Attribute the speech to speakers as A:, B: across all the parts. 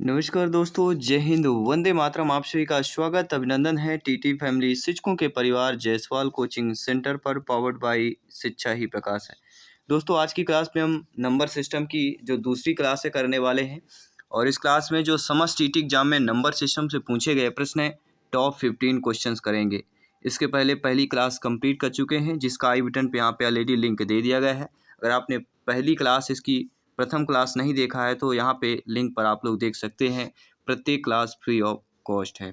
A: नमस्कार दोस्तों, जय हिंद, वंदे मातरम। आप सभी का स्वागत अभिनंदन है टीटी फैमिली शिक्षकों के परिवार जायसवाल कोचिंग सेंटर पर, पावर्ड बाय शिक्षा ही प्रकाश है। दोस्तों, आज की क्लास में हम नंबर सिस्टम की जो दूसरी क्लास है करने वाले हैं और इस क्लास में जो समस्त टीटी एग्जाम में नंबर सिस्टम से पूछे गए प्रश्न है टॉप 15 क्वेश्चंस करेंगे। इसके पहले पहली क्लास कंप्लीट कर चुके हैं जिसका आई बटन पे यहाँ पे ऑलरेडी लिंक दे दिया गया है। अगर आपने पहली क्लास इसकी प्रथम क्लास नहीं देखा है तो यहाँ पे लिंक पर आप लोग देख सकते हैं। प्रत्येक क्लास फ्री ऑफ कॉस्ट है।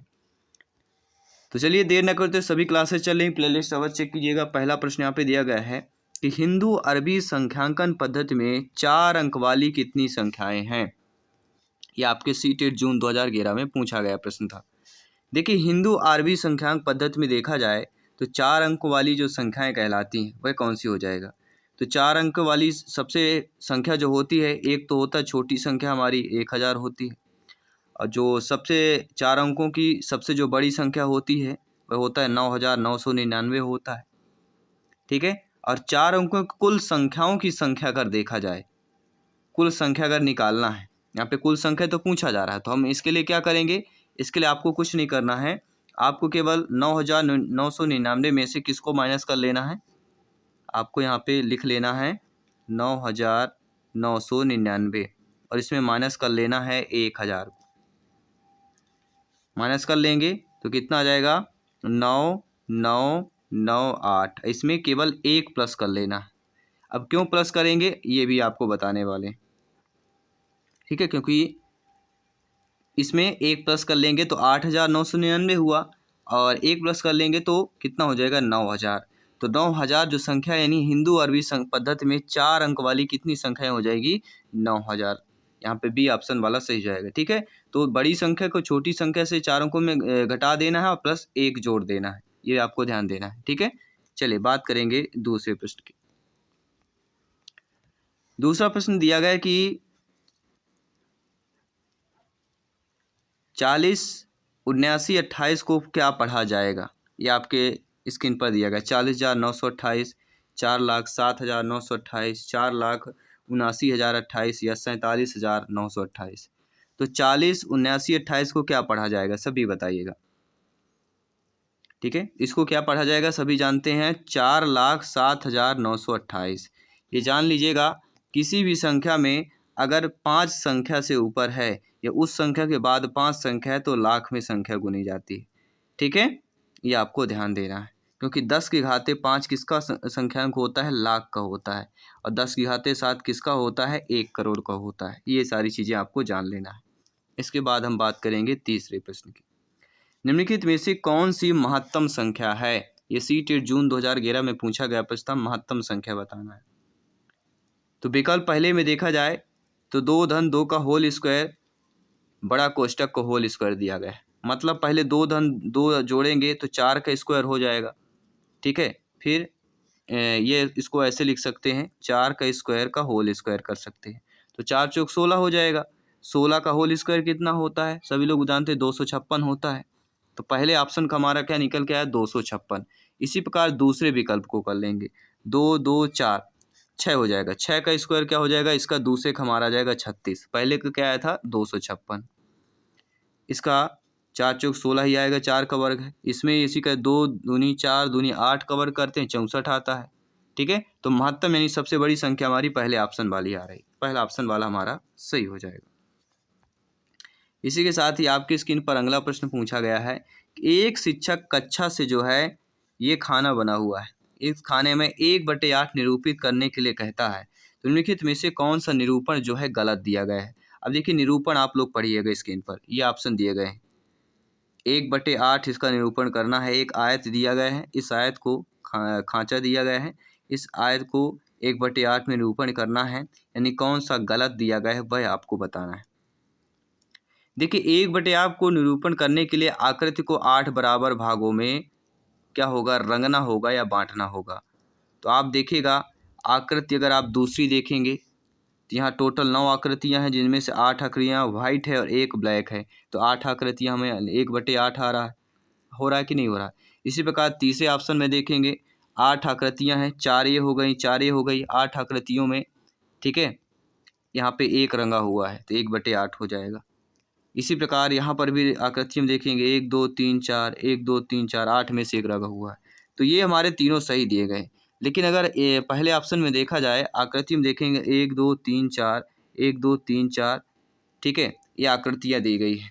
A: तो चलिए देर न करते सभी क्लासेस चल रही, प्लेलिस्ट अवश्य चेक कीजिएगा। पहला प्रश्न यहाँ पे दिया गया है कि हिंदू अरबी संख्यांकन पद्धति में 4 अंक वाली कितनी संख्याएं हैं। यह आपके सीटेट जून 2011 में पूछा गया प्रश्न था। देखिए, हिंदू अरबी संख्यांक पद्धति में देखा जाए तो 4 अंक वाली जो संख्याएं कहलाती हैं वह कौन सी हो जाएगा। तो 4 अंक वाली सबसे संख्या जो होती है, एक तो होता है छोटी संख्या हमारी 1000 होती है, और जो सबसे 4 अंकों की सबसे जो बड़ी संख्या होती है वह होता है 9999 होता है। ठीक है, और 4 अंकों की कुल संख्याओं की संख्या अगर देखा जाए, कुल संख्या अगर निकालना है, यहाँ पे कुल संख्या तो पूछा जा रहा है, तो हम इसके लिए क्या करेंगे, इसके लिए आपको कुछ नहीं करना है, आपको केवल 9999 में से किसको माइनस कर लेना है। आपको यहाँ पे लिख लेना है 9999 और इसमें माइनस कर लेना है 1000। माइनस कर लेंगे तो कितना आ जाएगा 9998। इसमें केवल एक प्लस कर लेना है। अब क्यों प्लस करेंगे ये भी आपको बताने वाले हैं। ठीक है, क्योंकि इसमें एक प्लस कर लेंगे तो 8999 हुआ और एक प्लस कर लेंगे तो कितना हो जाएगा 9000। तो 9000 जो संख्या यानी हिंदू अरबी पद्धति में 4 अंक वाली कितनी संख्या हो जाएगी 9000। यहाँ पे बी ऑप्शन वाला सही जाएगा। ठीक है, तो बड़ी संख्या को छोटी संख्या से 4 अंकों में घटा देना है और प्लस 1 जोड़ देना है, ये आपको ध्यान देना है। ठीक है, चलिए बात करेंगे दूसरे प्रश्न की। दूसरा प्रश्न दिया गया कि 40 79 28 को क्या पढ़ा जाएगा। ये आपके स्क्रीन पर दिया गया 40,928, 4,07,928, 4,79,028 या 47,928। तो 40 79 28 को क्या पढ़ा जाएगा, सभी बताइएगा। ठीक है, इसको क्या पढ़ा जाएगा सभी जानते हैं, 4,07,928। ये जान लीजिएगा, किसी भी संख्या में अगर 5 संख्या से ऊपर है या उस संख्या के बाद 5 संख्या है तो लाख में संख्या गुनी जाती है। ठीक है, ये आपको ध्यान देना है, क्योंकि 10 की घाते 5 किसका संख्यांक होता है, लाख का होता है, और 10 की घाते 7 किसका होता है, 1 करोड़ का होता है। ये सारी चीज़ें आपको जान लेना है। इसके बाद हम बात करेंगे तीसरे प्रश्न की। निम्नलिखित में से कौन सी महत्तम संख्या है। ये सीटेट जून 2011 में पूछा गया प्रश्न, महत्तम संख्या बताना है। तो विकल्प पहले में देखा जाए तो 2 धन 2 का होल स्क्वायर बड़ा कोष्टक को होल स्क्वायर दिया गया है, मतलब पहले 2 धन 2 जोड़ेंगे तो 4 का स्क्वायर हो जाएगा। ठीक है, फिर ये इसको ऐसे लिख सकते हैं, 4 का स्क्वायर का होल स्क्वायर कर सकते हैं, तो 4 चौक 16 हो जाएगा। 16 का होल स्क्वायर कितना होता है, सभी लोग जानते हैं 256 होता है। तो पहले ऑप्शन का हमारा क्या निकल के आया 256। इसी प्रकार दूसरे विकल्प को कर लेंगे, 2 2 4 6 हो जाएगा। 6 का स्क्वायर क्या हो जाएगा, इसका दूसरे का हमारा आ जाएगा 36। पहले का क्या आया था 256, इसका 4 चौक 16 ही आएगा, 4 का वर्ग है। इसमें इसी का 2 दूनी 4 दूनी 8 का वर्ग करते हैं, 64 आता है। ठीक है, तो महत्तम यानी सबसे बड़ी संख्या हमारी पहले ऑप्शन वाली आ रही, पहला ऑप्शन वाला हमारा सही हो जाएगा। इसी के साथ ही आपकी स्क्रीन पर अगला प्रश्न पूछा गया है कि एक शिक्षक कक्षा से जो है ये खाना बना हुआ है, इस खाने में 1/8 निरूपित करने के लिए कहता है, तो निम्नलिखित में से कौन सा निरूपण जो है गलत दिया गया है। अब देखिए, निरूपण आप लोग पढ़िएगा स्क्रीन पर, ये ऑप्शन दिए गए हैं। 1/8 इसका निरूपण करना है। एक आयत दिया गया है, इस आयत को खांचा दिया गया है, इस आयत को 1/8 में निरूपण करना है, यानी कौन सा गलत दिया गया है वह आपको बताना है। देखिए, 1/8 को निरूपण करने के लिए आकृति को 8 बराबर भागों में क्या होगा, रंगना होगा या बांटना होगा। तो आप देखिएगा, आकृति अगर आप दूसरी देखेंगे तो यहाँ टोटल 9 आकृतियाँ हैं, जिनमें से 8 आकृतियाँ वाइट है और 1 ब्लैक है। तो 8 आकृतियाँ हमें 1/8 आ रहा है, हो रहा है कि नहीं हो रहा है। इसी प्रकार तीसरे ऑप्शन में देखेंगे, 8 आकृतियाँ हैं, 4 ये हो गई, 4 ये हो गई, 8 आकृतियों में। ठीक है, यहाँ पे 1 रंगा हुआ है तो 1/8 हो जाएगा। इसी प्रकार यहाँ पर भी आकृति में देखेंगे 1 2 3 4, 1 2 3 4, 8 में से एक लगा हुआ है। तो ये हमारे तीनों सही दिए गए। लेकिन अगर पहले ऑप्शन में देखा जाए, आकृति में देखेंगे 1 2 3 4, 1 2 3 4, ठीक है, ये आकृतियाँ दी गई है।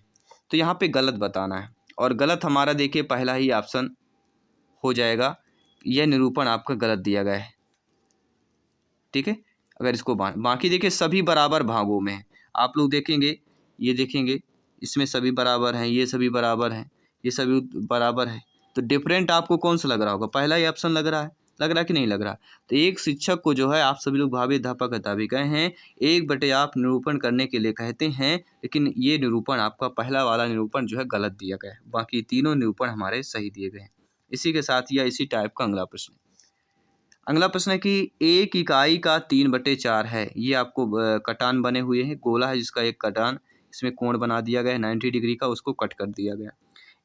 A: तो यहाँ पे गलत बताना है, और गलत हमारा देखिए पहला ही ऑप्शन हो जाएगा। यह निरूपण आपका गलत दिया गया है, ठीक है। अगर इसको बाकी देखिए सभी बराबर भागों में है। आप लोग देखेंगे, ये देखेंगे इसमें सभी बराबर हैं, ये सभी बराबर हैं, ये सभी बराबर है। तो डिफरेंट आपको कौन सा लग रहा होगा? पहला ही ऑप्शन लग रहा है कि नहीं लग रहा? तो एक शिक्षक को जो है, आप सभी लोग भावी अध्यापक अध्यापिकाएं हैं, 1/8 निरूपण करने के लिए कहते हैं, लेकिन ये निरूपण आपका पहला वाला निरूपण जो है गलत दिया गया है। बाकी तीनों निरूपण हमारे सही दिए गए हैं। इसी के साथ या इसी टाइप का अगला प्रश्न। अगला प्रश्न है कि एक इकाई का 3/4 है। ये आपको कटान बने हुए हैं, गोला है जिसका एक कटान, इसमें कोण बना दिया गया है 90 डिग्री का, उसको कट कर दिया गया।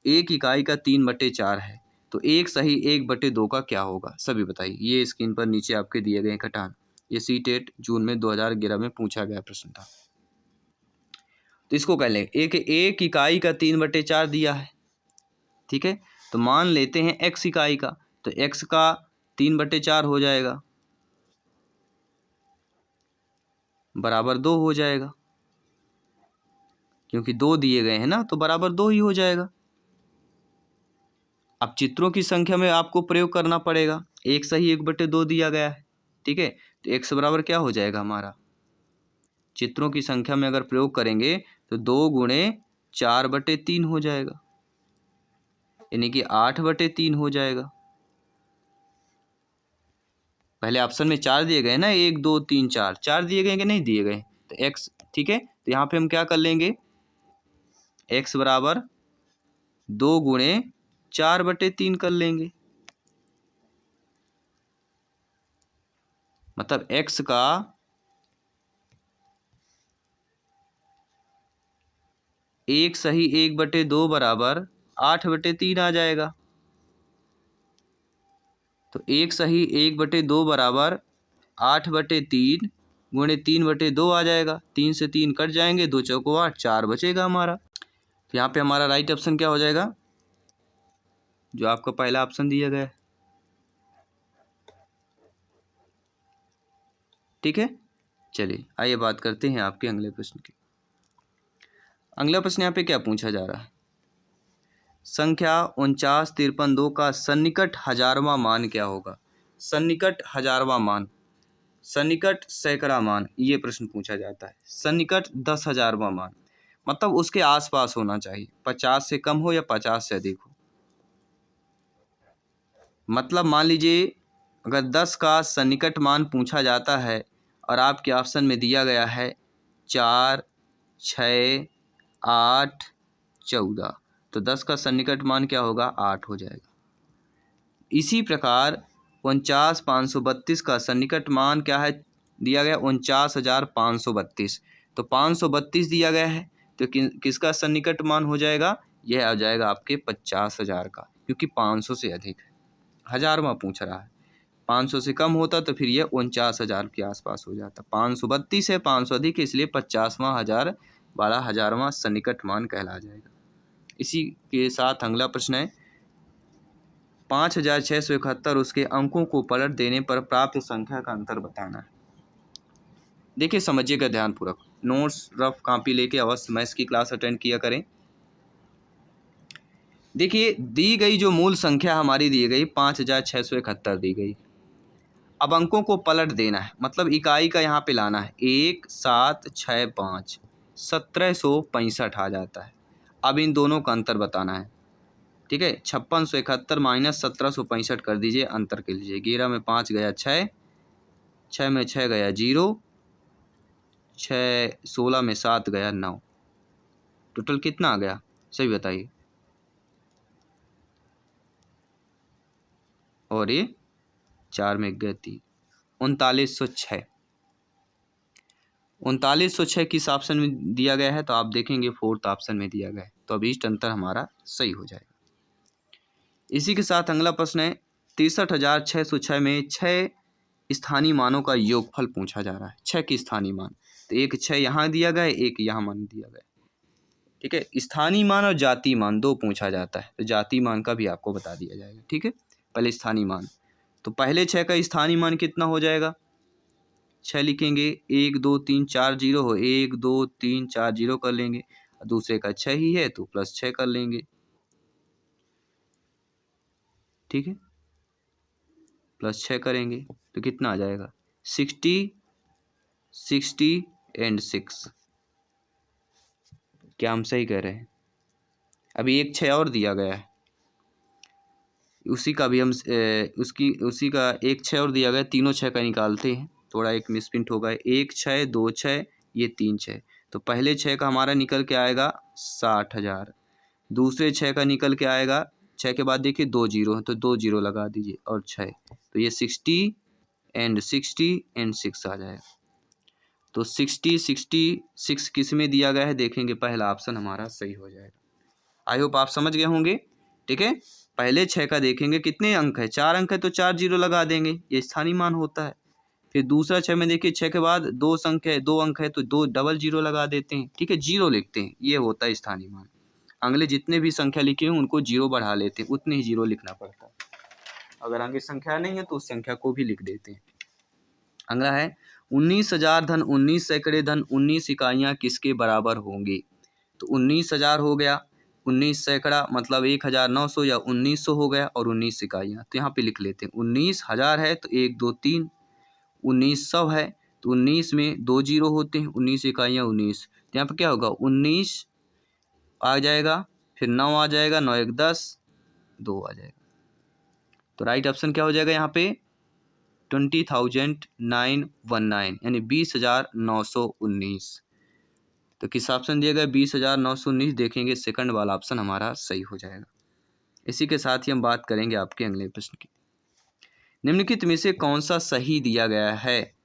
A: एक इकाई का 3/4 है, तो एक सही 1/2 का क्या होगा? सभी बताइए। ये स्क्रीन पर नीचे आपके दिए गए कटान। ये सीटेट जून में 2011 में पूछा गया प्रश्न था। तो इसको कह लें, एक इकाई का 3/4 दिया है, ठीक है। तो मान लेते हैं x इकाई का, तो x का 3/4 हो जाएगा, बराबर 2 हो जाएगा, क्योंकि 2 दिए गए हैं ना, तो बराबर 2 ही हो जाएगा। अब चित्रों की संख्या में आपको प्रयोग करना पड़ेगा, एक सही 1/2 दिया गया है, ठीक है। तो x बराबर क्या हो जाएगा हमारा? चित्रों की संख्या में अगर प्रयोग करेंगे तो 2 गुणे 4/3 हो जाएगा, यानी कि 8/3 हो जाएगा। पहले ऑप्शन में 4 दिए गए ना, 1 2 3 4 दिए गए कि नहीं दिए गए? तो x, ठीक है। तो यहाँ पे हम क्या कर लेंगे, x बराबर 2 गुणे 4/3 कर लेंगे। मतलब x का एक सही 1/2 बराबर 8/3 आ जाएगा। तो एक सही 1/2 बराबर 8/3 गुणे 3/2 आ जाएगा। 3 से 3 कट जाएंगे, 2 चौको 8, 4 बचेगा हमारा। तो यहाँ पे हमारा राइट ऑप्शन क्या हो जाएगा? जो आपका पहला ऑप्शन दिया गया है, ठीक है। चलिए आइए बात करते हैं आपके अगले प्रश्न की। अगला प्रश्न यहाँ पे क्या पूछा जा रहा है? संख्या 49 53 2 का सन्निकट हजारवां मान क्या होगा? सन्निकट हजारवां मान, सन्निकट सैकड़ा मान, ये प्रश्न पूछा जाता है। सन्निकट 10,000वां मान, मतलब उसके आसपास होना चाहिए, 50 से कम हो या 50 से अधिक हो। मतलब मान लीजिए अगर 10 का सन्निकट मान पूछा जाता है और आपके ऑप्शन में दिया गया है 4 6 8 14, तो 10 का सन्निकट मान क्या होगा? 8 हो जाएगा। इसी प्रकार 49,532 का सन्निकट मान क्या है दिया गया? 49,532। तो 532 दिया गया है, तो किसका सन्निकट मान हो जाएगा? यह आ जाएगा आपके 50,000 का, क्योंकि 500 से अधिक है, हजारवां पूछ रहा है। 500 से कम होता तो फिर यह 49,000 के आसपास हो जाता। 532 है, 500 अधिक है, इसलिए 50वां हजार वाला हजारवां सन्निकट मान कहला जाएगा। इसी के साथ अगला प्रश्न है 5,671, उसके अंकों को पलट देने पर प्राप्त संख्या का अंतर बताना है। देखिए समझिएगा ध्यानपूर्वक, नोट्स रफ कॉपी लेके अवश्य मैथ्स की क्लास अटेंड किया करें। देखिए दी गई जो मूल संख्या हमारी दी गई 5,671 दी गई। अब अंकों को पलट देना है, मतलब इकाई का यहाँ पे लाना है। 1 7 6 5, 1765 आ जाता है। अब इन दोनों का अंतर बताना है, ठीक है। 5671 माइनस 1765 कर दीजिए, अंतर कर लीजिए। 11 में 5 गया 6, 6 में 6 गया 0, 6 16 में 7 गया 9, टोटल कितना आ गया? सही बताइए। और ये 4 में गया 3, 3906। 3906 किस ऑप्शन में दिया गया है? तो आप देखेंगे 4th ऑप्शन में दिया गया है। तो अब इष्ट अंतर हमारा सही हो जाएगा। इसी के साथ अगला प्रश्न है 63,606 में 6 स्थानीय मानों का योगफल पूछा जा रहा है। 6 की स्थानीय मान, तो एक 6 यहाँ दिया गया है, एक यहाँ मान दिया गया है। ठीक है। स्थानीय मान और जातीय मान दो पूछा जाता है, तो जातीय मान का भी आपको बता दिया जाएगा। ठीक है, पहले स्थानीय मान, तो पहले 6 का स्थानीय मान कितना हो जाएगा, 6 लिखेंगे, 1 2 3 4 जीरो हो, 1 2 3 4 जीरो कर लेंगे, दूसरे का 6 ही है तो प्लस 6 कर लेंगे। ठीक है, प्लस 6 करेंगे तो कितना आ जाएगा, 60 60 एंड 6। क्या हम सही कह रहे हैं? अभी एक 6 और दिया गया है, उसी का भी हम उसी का एक 6 और दिया गया, तीनों 6 का निकालते हैं, थोड़ा एक मिसप्रिंट होगा, 1 6 2 6 ये 3 6, तो पहले 6 का हमारा निकल के आएगा 60,000, दूसरे 6 का निकल के आएगा, 6 के बाद देखिए 2 जीरो है तो 2 जीरो लगा दीजिए और 6, तो ये 60 एंड 6 आ जाएगा। तो 60 किस में दिया गया है देखेंगे, पहला ऑप्शन हमारा सही हो जाएगा। आई होप आप समझ गए होंगे। ठीक है, पहले 6 का देखेंगे कितने अंक है, 4 अंक है तो 4 जीरो लगा देंगे, ये स्थानीय मान होता है। फिर दूसरा 6 में देखिए 6 के बाद 2 अंक है, 2 अंक है तो 2 डबल जीरो लगा देते हैं। ठीक है, जीरो लिखते हैं, ये होता है स्थानीय मान। अगले जितने भी संख्या लिखे हैं उनको जीरो बढ़ा लेते हैं, उतने ही जीरो लिखना पड़ता है। अगर आगे संख्या नहीं है तो उस संख्या को भी लिख देते हैं। अगला है 19,000 धन 19 सैकड़े धन 19 इकाइयाँ किसके बराबर होंगी। तो 19,000 हो गया, 19 सैकड़ा मतलब 1,900 या 1,900 हो गया, और 19 इकाइयाँ, तो यहाँ पे लिख लेते हैं 19,000 है तो 1 2 3, 1,900 है तो 19 में 2 जीरो होते हैं, 19 इकाइयाँ 19, तो यहाँ पे क्या होगा 19 आ जाएगा, फिर 9 आ जाएगा, 9 1 10, 2 आ जाएगा। तो राइट ऑप्शन क्या हो जाएगा यहाँ पे 20,919 यानी 20,919। तो किस ऑप्शन दिया गया 20,919, देखेंगे सेकंड वाला ऑप्शन हमारा सही हो जाएगा। इसी के साथ ही हम बात करेंगे आपके अगले प्रश्न की। निम्नलिखित में से कौन सा सही दिया गया है।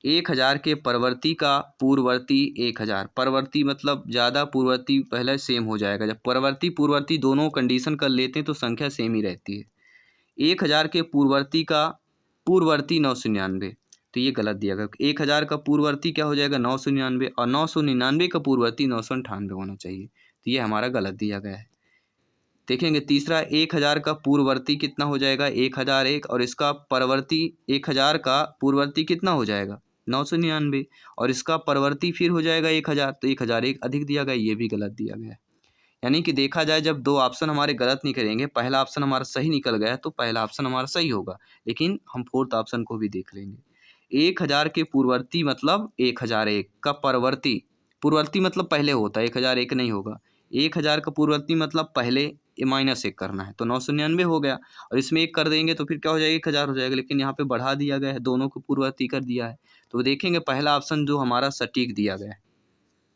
A: 1,000 के परवर्ती का पूर्ववर्ती 1,000, परवर्ती मतलब ज़्यादा, पूर्ववर्ती पहले सेम हो जाएगा। जब परवर्ती पूर्ववर्ती दोनों कंडीशन कर लेते हैं तो संख्या सेम ही रहती है। 1,000 के पूर्ववर्ती का पूर्ववर्ती 999, तो ये गलत दिया गया। 1,000 का पूर्ववर्ती क्या हो जाएगा 999, और 999 का पूर्ववर्ती 998 होना चाहिए, तो ये हमारा गलत दिया गया है। देखेंगे तीसरा 1,000 का पूर्ववर्ती कितना हो जाएगा 1,001, और इसका परवर्ती 1,000 का पूर्ववर्ती कितना हो जाएगा 999, और इसका परवर्ती फिर हो जाएगा 1,000, तो 1,001 अधिक दिया गया, ये भी गलत दिया गया है। यानी कि देखा जाए जब दो ऑप्शन हमारे गलत निकलेंगे, पहला ऑप्शन हमारा सही निकल गया तो पहला ऑप्शन हमारा सही होगा, लेकिन हम फोर्थ ऑप्शन को भी देख लेंगे। 1,000 के पूर्ववर्ती मतलब 1,001 का परवर्ती, पूर्ववर्ती मतलब पहले होता है, 1,001 नहीं होगा। 1,000 का पूर्ववर्ती मतलब पहले -1 करना है, तो 999 हो गया, और इसमें 1 कर देंगे तो फिर क्या हो जाएगा 1,000 हो जाएगा, लेकिन यहाँ पे बढ़ा दिया गया है, दोनों को पूर्ववर्ती कर दिया है, तो देखेंगे पहला ऑप्शन जो हमारा सटीक दिया गया है।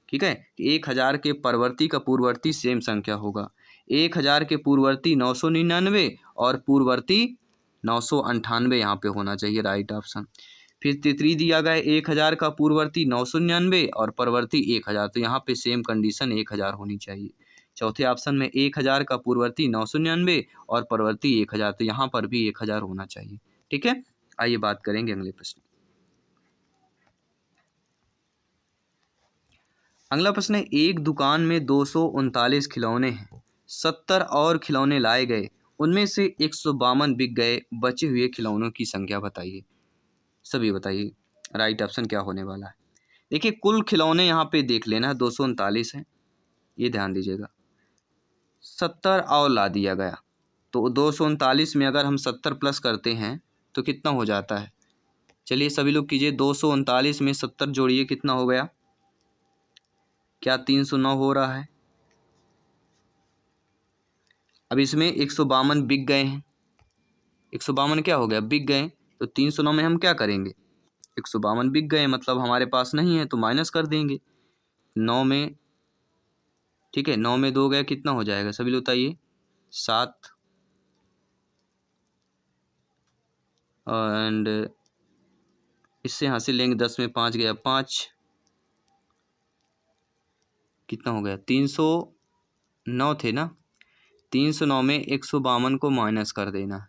A: ठीक है, 1,000 के परवर्ती का पूर्ववर्ती सेम संख्या होगा। 1,000 के पूर्ववर्ती 999 और पूर्ववर्ती 998 यहाँ पे होना चाहिए राइट ऑप्शन। फिर तितरी दिया गया 1,000 का पूर्ववर्ती 999 और परवर्ती 1,000, तो यहाँ पे सेम कंडीशन 1,000 होनी चाहिए। चौथे ऑप्शन में 1,000 का पूर्ववर्ती 999 और परवर्ती 1,000, तो यहाँ पर भी 1,000 होना चाहिए। ठीक है, आइए बात करेंगे अगले प्रश्न। अगला प्रश्न है, एक दुकान में 239 खिलौने हैं, 70 और खिलौने लाए गए, उनमें से 152 बिक गए, बचे हुए खिलौनों की संख्या बताइए। सभी बताइए राइट ऑप्शन क्या होने वाला है। देखिए कुल खिलौने यहाँ पे देख लेना है 239 है, ये ध्यान दीजिएगा, 70 और ला दिया गया, तो 239 में अगर हम 70 प्लस करते हैं तो कितना हो जाता है। चलिए सभी लोग कीजिए, 239 में 70 जोड़िए, कितना हो गया, क्या 309 हो रहा है। अब इसमें 152 बिक गए हैं, 152 क्या हो गया बिक गए, तो 309 में हम क्या करेंगे, 152 बिक गए मतलब हमारे पास नहीं है तो माइनस कर देंगे 9 में। ठीक है, 9 में 2 गया, कितना हो जाएगा सभी लोग बताइए, 7, एंड इससे हासिल लेंगे 10 में 5 गया 5, कितना हो गया 309 थे ना, 309 में 152 को माइनस कर देना।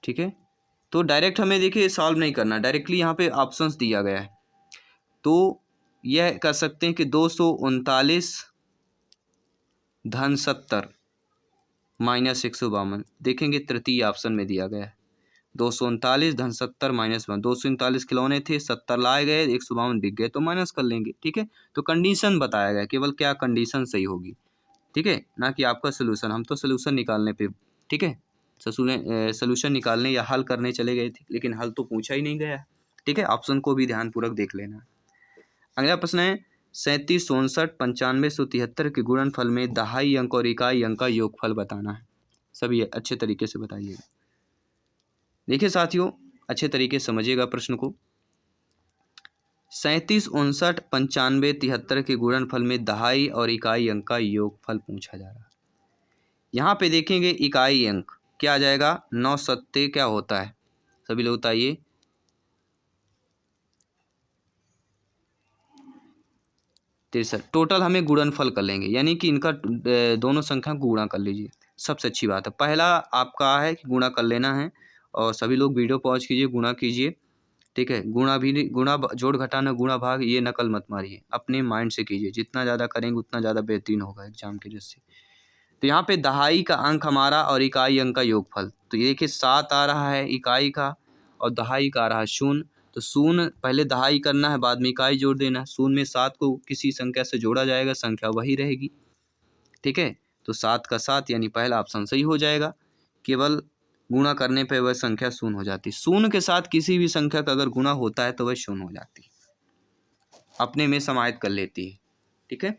A: ठीक है, तो डायरेक्ट हमें देखिए सॉल्व नहीं करना, डायरेक्टली यहाँ पे ऑप्शंस दिया गया है। तो यह कर सकते हैं कि 239 धन 70 माइनस 152, देखेंगे तृतीय ऑप्शन में दिया गया है। 239 धन 70 माइनस 1, 239 खिलौने थे, 70 लाए गए, 152 बिक गए, तो माइनस कर लेंगे। ठीक है, तो कंडीशन बताया गया, केवल क्या कंडीशन सही होगी। ठीक है, ना कि आपका सोल्यूशन। हम तो सोल्यूशन निकालने पे, ठीक है, सोल्यूशन निकालने या हल करने चले गए थे, लेकिन हल तो पूछा ही नहीं गया। ठीक है, ऑप्शन को भी ध्यानपूर्वक देख लेना। अगला प्रश्न है 37, 64, 95, 173 के गुणनफल में दहाई अंक और इकाई अंक का योगफल बताना है। सभी अच्छे तरीके से बताइएगा। देखिए साथियों, अच्छे तरीके से समझिएगा प्रश्न को। 37, 59, 95, 73 के गुणनफल में दहाई और इकाई अंक का योगफल पूछा जा रहा है। यहाँ पे देखेंगे इकाई अंक क्या आ जाएगा, 9 सत्ते क्या होता है, सभी लोग बताइए। 63। टोटल हमें गुणनफल कर लेंगे, यानी कि इनका दोनों संख्या को गुणा कर लीजिए, सबसे अच्छी बात है। पहला आपका है कि गुणा कर लेना है, और सभी लोग वीडियो पॉज कीजिए, गुणा कीजिए। ठीक है, गुणा भी नहीं, गुणा जोड़ घटाना गुणा भाग ये नकल मत मारिए, अपने माइंड से कीजिए, जितना ज़्यादा करेंगे उतना ज़्यादा बेहतरीन होगा एग्जाम के जैसे। तो यहाँ पे दहाई का अंक हमारा और इकाई अंक का योगफल, तो ये देखिए 7 आ रहा है इकाई का, और दहाई का आ रहा है 0। तो 0 पहले दहाई करना है, बाद में इकाई जोड़ देना है। 0 में 7 को किसी संख्या से जोड़ा जाएगा, संख्या वही रहेगी। ठीक है, तो 7 का 7 यानी पहला ऑप्शन सही हो जाएगा। केवल गुणा करने पे वह संख्या 0 हो जाती है। 0 के साथ किसी भी संख्या का अगर गुणा होता है तो वह 0 हो जाती है, अपने में समाहित कर लेती है। ठीक है,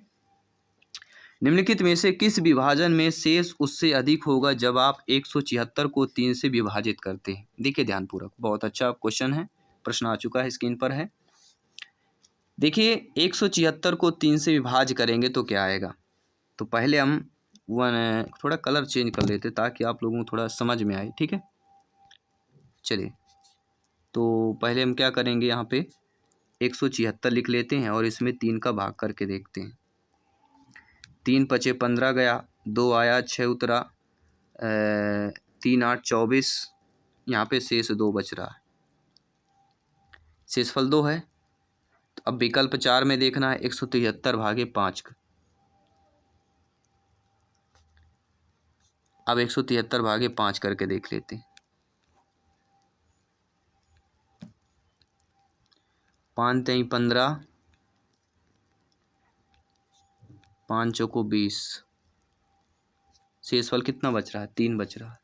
A: निम्नलिखित में से किस विभाजन में शेष उससे अधिक होगा जब आप 176 को 3 से विभाजित करते हैं। देखिए ध्यानपूर्वक, बहुत अच्छा क्वेश्चन है, प्रश्न आ चुका है, स्क्रीन पर है। देखिए 176 को 3 से विभाज्य करेंगे तो क्या आएगा। तो पहले हम थोड़ा कलर चेंज कर लेते ताकि आप लोगों को थोड़ा समझ में आए। ठीक है, चलिए, तो पहले हम क्या करेंगे, यहाँ पे 176 लिख लेते हैं और इसमें 3 का भाग करके देखते हैं। 3 पचे 15 गया, 2 आया 6 उतरा, 3 8 24, यहाँ पे शेष 2 बच रहा है, शेषफल 2 है। तो अब विकल्प 4 में देखना है 173 भागे 5 का। अब 173 भागे 5 करके देख लेते हैं। 5 3 15, 5 चौको 20, शेषफल कितना बच रहा है, 3 बच रहा है।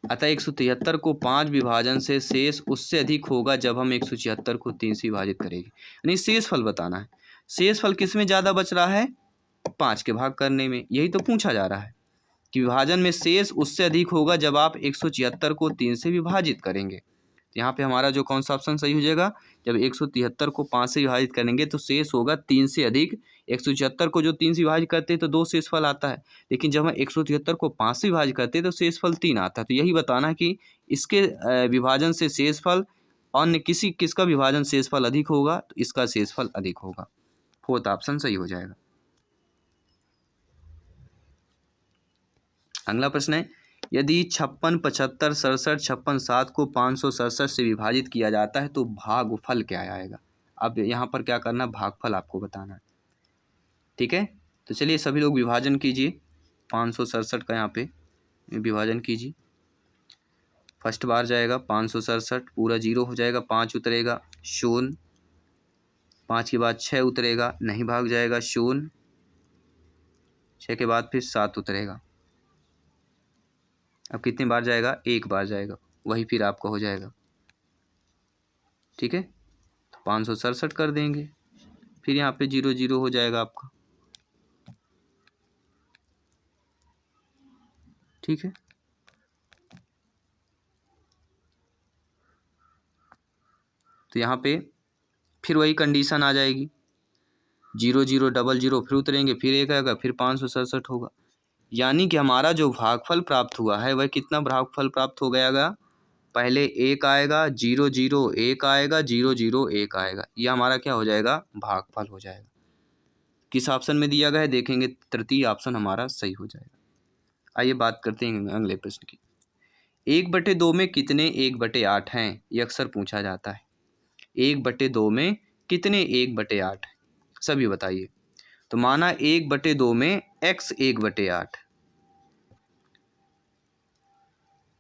A: अतः 173 को 5 विभाजन से शेष उससे अधिक होगा जब हम 176 को 3 से विभाजित करेंगे, यानी शेषफल बताना है। शेषफल किस में ज़्यादा बच रहा है, 5 के भाग करने में, यही तो पूछा जा रहा है कि विभाजन में शेष उससे अधिक होगा जब आप 176 को 3 से विभाजित करेंगे। तो यहाँ पे हमारा जो कौन सा ऑप्शन सही हो जाएगा, जब 173 को 5 से विभाजित करेंगे तो शेष होगा 3 से अधिक। 176 को जो 3 से विभाजित करते हैं तो 2 शेषफल आता है, लेकिन जब हम 173 को 5 से विभाजित करते हैं तो शेषफल 3 आता है। तो यही बताना है कि इसके विभाजन से शेषफल अन्य किसका विभाजन शेषफल अधिक होगा, तो इसका शेषफल अधिक होगा। 4th ऑप्शन सही हो जाएगा। अगला प्रश्न है, यदि 56, 75, 67, 56, 7 को 567 से विभाजित किया जाता है तो भागफल क्या आएगा। अब यहाँ पर क्या करना, भागफल आपको बताना है। ठीक है, तो चलिए सभी लोग विभाजन कीजिए, 567 का यहाँ पे विभाजन कीजिए। फर्स्ट बार जाएगा 567, पूरा 0 हो जाएगा, 5 उतरेगा 0, 5 के बाद 6 उतरेगा, नहीं भाग जाएगा 0, 6 के बाद फिर 7 उतरेगा। अब कितने बार जाएगा, 1 बार जाएगा, वही फिर आपका हो जाएगा। ठीक है, तो 567 कर देंगे, फिर यहाँ पे 0 0 हो जाएगा आपका। ठीक है, तो यहाँ पे फिर वही कंडीशन आ जाएगी, 0 0 0 0, फिर उतरेंगे, फिर 1 आएगा, फिर 567 होगा। यानी कि हमारा जो भागफल प्राप्त हुआ है वह कितना भागफल प्राप्त हो गया, पहले 1 आएगा, 0 0 1 आएगा, 0 0 1 आएगा, यह हमारा क्या हो जाएगा, भागफल हो जाएगा। किस ऑप्शन में दिया गया है देखेंगे, तृतीय ऑप्शन हमारा सही हो जाएगा। आइए बात करते हैं अगले प्रश्न की। 1/2 में कितने 1/8 हैं, ये अक्सर पूछा जाता है। 1/2 में कितने 1/8 हैं, सभी बताइए। तो माना 1/2 में x 1/8,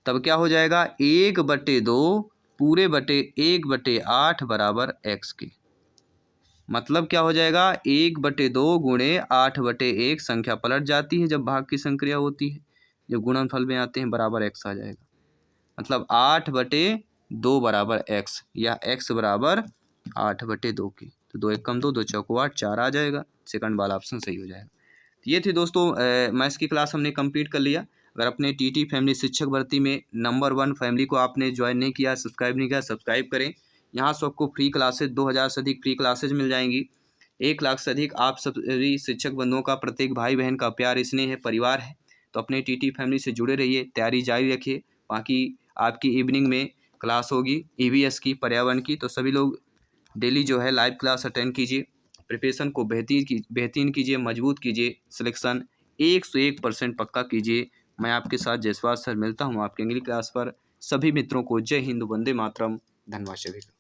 A: तब क्या हो जाएगा 1/2 पूरे बटे 1/8 बराबर x के। मतलब क्या हो जाएगा 1/2 गुणे 8/1, संख्या पलट जाती है जब भाग की संक्रिया होती है, जब गुणनफल में आते हैं बराबर x आ जाएगा। मतलब 8/2 बराबर x, या x बराबर 8/2 की। तो 2 1 कम 2, 2 चौको 8, 4 आ जाएगा। सेकंड वाला ऑप्शन सही हो जाएगा। ये थी दोस्तों मैथ्स की क्लास हमने कंप्लीट कर लिया। अगर अपने टीटी फैमिली शिक्षक भर्ती में नंबर 1 फैमिली को आपने ज्वाइन नहीं किया, सब्सक्राइब नहीं किया, सब्सक्राइब करें। यहाँ से आपको फ्री क्लासेज 2000 से अधिक फ्री क्लासेज मिल जाएंगी। 1 लाख से अधिक आप सभी शिक्षक बंधुओं का, प्रत्येक भाई बहन का प्यार, स्नेह है, परिवार है। तो अपने टीटी फैमिली से जुड़े रहिए, तैयारी जारी रखिए। बाकी आपकी इवनिंग में क्लास होगी ईवीएस की, पर्यावरण की। तो सभी लोग डेली जो है लाइव क्लास अटेंड कीजिए, प्रिपरेशन को बेहतरीन कीजिए, मजबूत कीजिए, सिलेक्शन 101% पक्का कीजिए। मैं आपके साथ जयसवाल सर मिलता हूँ आपके अगली क्लास पर। सभी मित्रों को जय हिंद, वंदे मातरम, धन्यवाद सभी का।